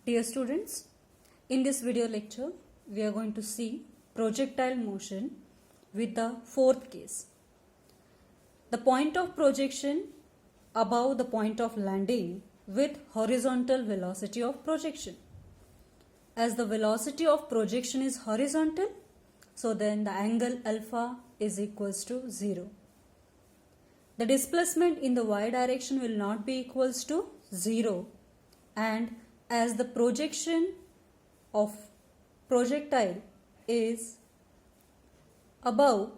Dear students, in this video lecture, we are going to see projectile motion with the fourth case. The point of projection above the point of landing with horizontal velocity of projection. As the velocity of projection is horizontal, so then the angle alpha is equals to 0. The displacement in the y direction will not be equals to 0, and as the projection of projectile is above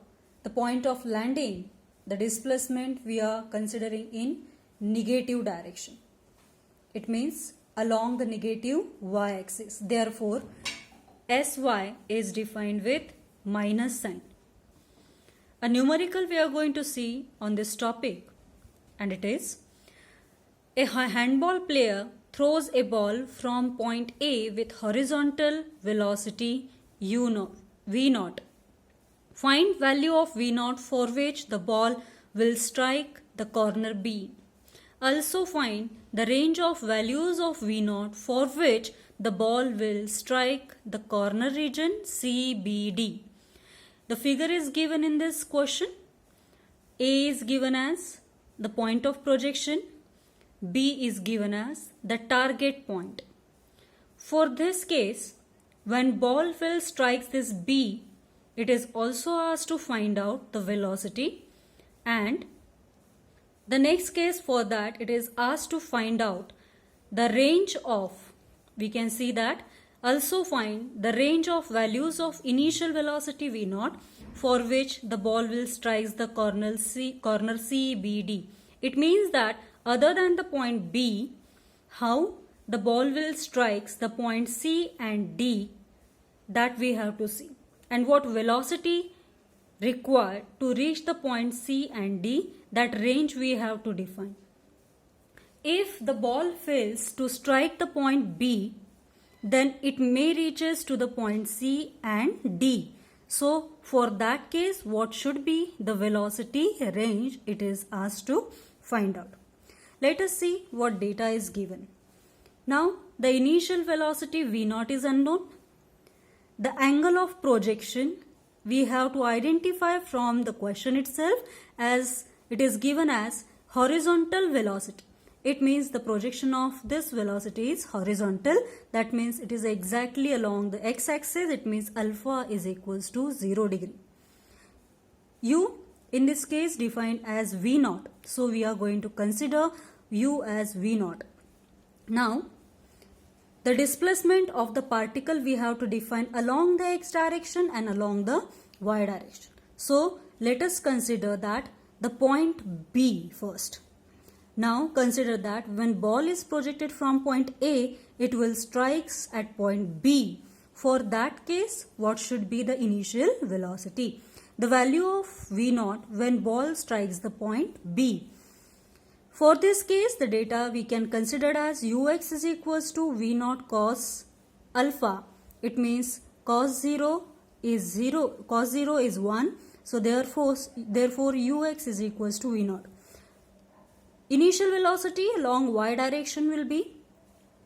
the point of landing, the displacement we are considering in negative direction. It means along the negative y-axis. Therefore, Sy is defined with minus sign. A numerical we are going to see on this topic, and it is a handball player throws a ball from point A with horizontal velocity v0. Find value of v0 for which the ball will strike the corner B. Also find the range of values of v0 for which the ball will strike the corner region CBD. The figure is given in this question. A is given as the point of projection. B is given as the target point. For this case, when ball will strikes this B, it is also asked to find out the velocity, and the next case for that it is asked to find out the range of, we can see that, also find the range of values of initial velocity v0 for which the ball will strikes the corner CBD. It means that other than the point B, how the ball will strikes the point C and D, that we have to see, and what velocity required to reach the point C and D, that range we have to define. If the ball fails to strike the point B, then it may reaches to the point C and D. So for that case, what should be the velocity range it is asked to find out. Let us see what data is given. Now the initial velocity v0 is unknown. The angle of projection we have to identify from the question itself, as it is given as horizontal velocity. It means the projection of this velocity is horizontal. That means it is exactly along the x-axis. It means alpha is equals to 0 degree. U in this case defined as v0. So we are going to consider u as v0. Now the displacement of the particle we have to define along the x direction and along the y direction. So let us consider that the point B first. Now consider that when ball is projected from point A, it will strikes at point B. For that case, what should be the initial velocity? The value of v0 when ball strikes the point B. For this case, the data we can consider as ux is equals to v0 cos alpha. It means cos 0 is 1. So therefore ux is equals to v0. Initial velocity along y direction will be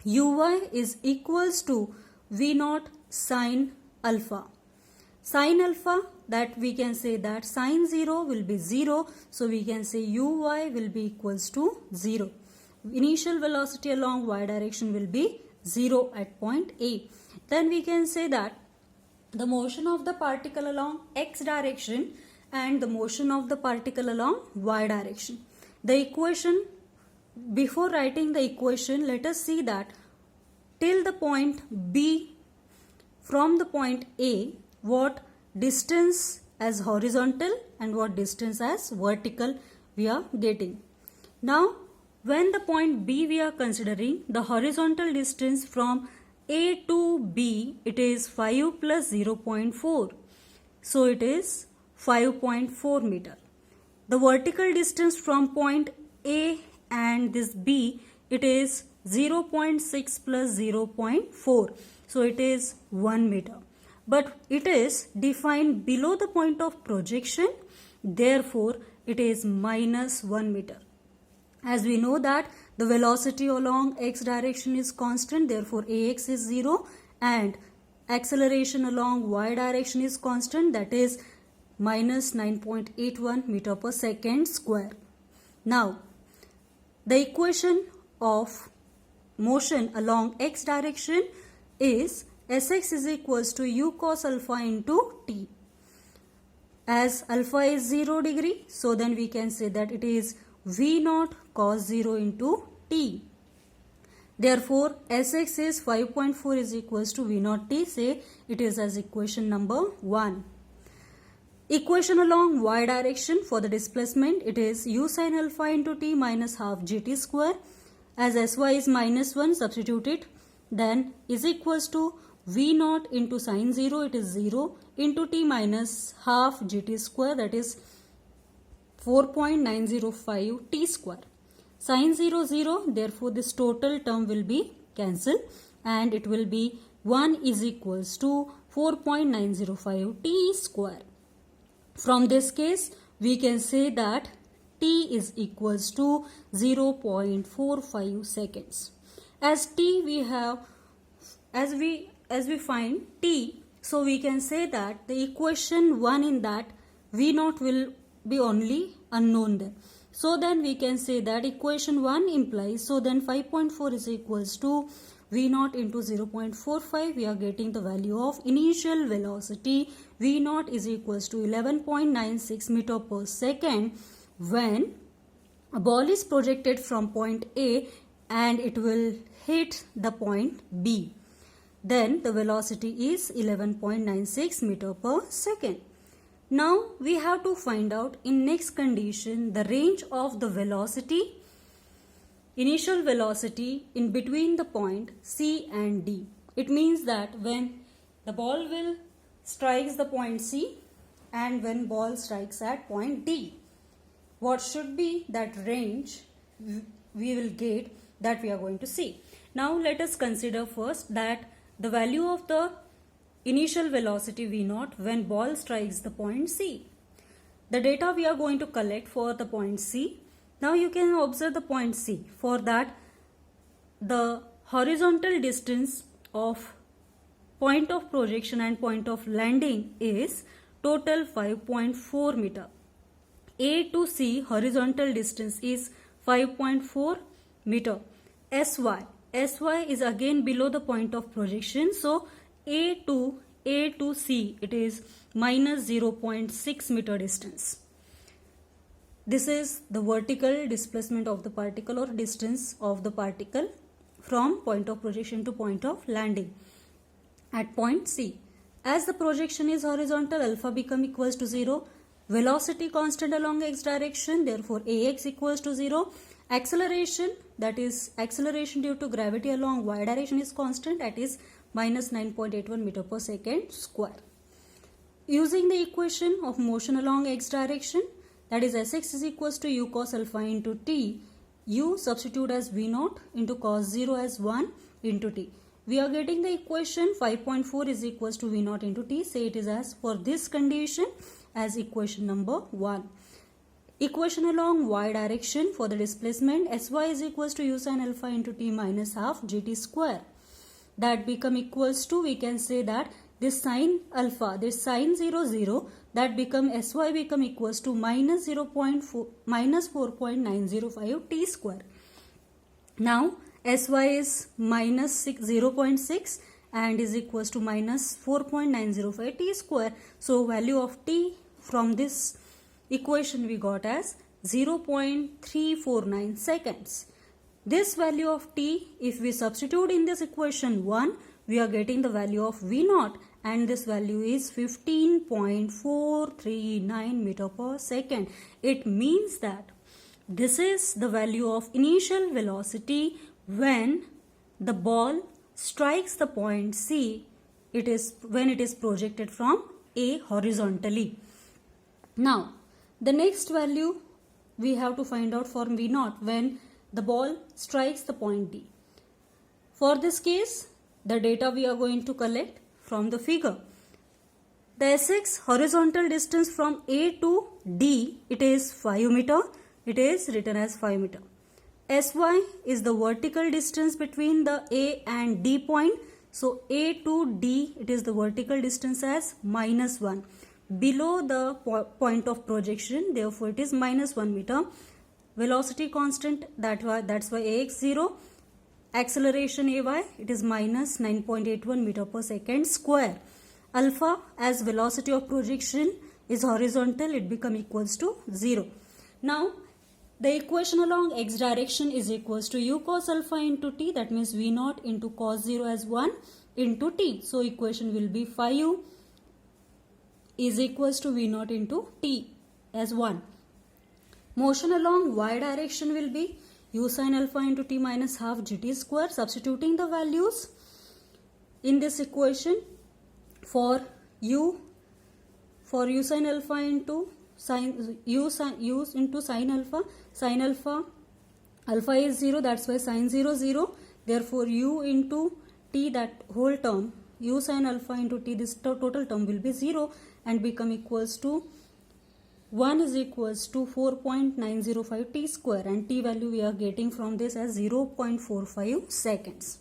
uy is equals to v0 sine alpha. Sine alpha, that we can say that sine 0 will be 0. So we can say uy will be equals to 0. Initial velocity along y direction will be 0 at point A. Then we can say that the motion of the particle along x direction and the motion of the particle along y direction. The equation, before writing the equation, let us see that till the point B, from the point A, what distance as horizontal and what distance as vertical we are getting. Now when the point B we are considering, the horizontal distance from A to B, it is 5 plus 0.4. So it is 5.4 meter. The vertical distance from point A and this B, it is 0.6 plus 0.4. So it is 1 meter. But it is defined below the point of projection. Therefore, it is minus 1 meter. As we know that The velocity along x direction is constant, therefore ax is 0, and acceleration along y direction is constant, that is minus 9.81 meter per second square. Now, the equation of motion along x direction is Sx is equals to u cos alpha into t. As alpha is 0 degree, so then we can say that it is v naught cos 0 into t. Therefore, Sx is 5.4 is equals to v naught t. Say it is as equation number 1. Equation along y direction for the displacement, it is u sin alpha into t minus half gt square. As sy is minus 1, substitute it, then is equals to v naught into sin 0, it is 0 into t minus half gt square, that is 4.905 t square. Sin 0 0, therefore this total term will be cancelled and it will be 1 is equals to 4.905 t square. From this case, we can say that t is equals to 0.45 seconds. As t we have, as we find t, so we can say that the equation 1 in that v naught will be only unknown there. So then we can say that equation 1 implies, so then 5.4 is equals to v naught into 0.45. We are getting the value of initial velocity. V naught is equals to 11.96 meter per second when a ball is projected from point A and it will hit the point B. Then the velocity is 11.96 meter per second. Now we have to find out in next condition the range of the velocity, initial velocity in between the point C and D. It means that when the ball will strikes the point C and when ball strikes at point D, what should be that range we will get, that we are going to see. Now let us consider first that the value of the initial velocity v naught when ball strikes the point C. The data we are going to collect for the point C. Now you can observe the point C. For that, the horizontal distance of point of projection and point of landing is total 5.4 meter. A to C horizontal distance is 5.4 meter. SY is again below the point of projection. So A to C, it is minus 0.6 meter distance. This is the vertical displacement of the particle or distance of the particle from point of projection to point of landing at point C. As the projection is horizontal, alpha become equals to 0. Velocity constant along x direction, therefore Ax equals to 0. Acceleration, that is acceleration due to gravity along y direction, is constant, that is minus 9.81 meter per second square. Using the equation of motion along x direction, that is Sx is equals to u cos alpha into t, u substitute as v naught into cos 0 as 1 into t. We are getting the equation 5.4 is equals to v naught into t. Say it is as for this condition as equation number 1. Equation along y direction for the displacement, Sy is equals to u sin alpha into t minus half gt square. That become equals to, we can say that this sin alpha, this sin 0 0, that become Sy become equals to minus 4.905 t square. Now Sy is minus 0.6 and is equals to minus 4.905 t square. So value of t from this equation we got as 0.349 seconds. This value of t, if we substitute in this equation 1, we are getting the value of v naught, and this value is 15.439 meter per second. It means that this is the value of initial velocity when the ball strikes the point C. It is when it is projected from A horizontally. Now the next value we have to find out for v naught when the ball strikes the point D. For this case, the data we are going to collect from the figure. The Sx horizontal distance from A to D, it is 5 meter. It is written as 5 meter. Sy is the vertical distance between the A and D point. So A to D, it is the vertical distance as -1. Below the point of projection, therefore it is -1 meter. Velocity constant, that's why Ax 0. Acceleration Ay, it is minus 9.81 meter per second square. Alpha, as velocity of projection is horizontal, it become equals to 0. Now, the equation along x direction is equals to u cos alpha into t, that means v naught into cos 0 as 1 into t. So equation will be phi u is equals to v naught into t as 1. Motion along y direction will be u sin alpha into t minus half gt square. Substituting the values in this equation for u sin alpha into sin alpha is 0, that's why sin 0 0, therefore u into t, that whole term u sin alpha into t, this total term will be 0 and become equals to 1 is equals to 4.905 t square, and t value we are getting from this as 0.45 seconds.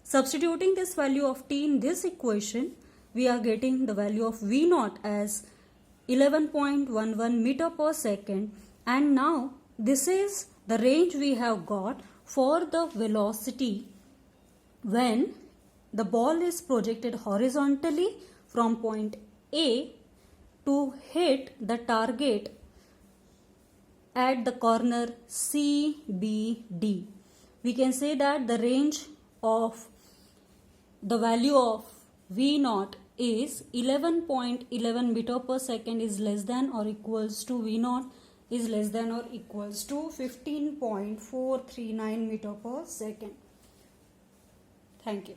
Substituting this value of t in this equation, we are getting the value of v naught as 11.11 meter per second, and now this is the range we have got for the velocity when the ball is projected horizontally from point A to hit the target at the corner CBD. We can say that the range of the value of V naught is 11.11 meter per second is less than or equals to V naught is less than or equals to 15.439 meter per second. Thank you.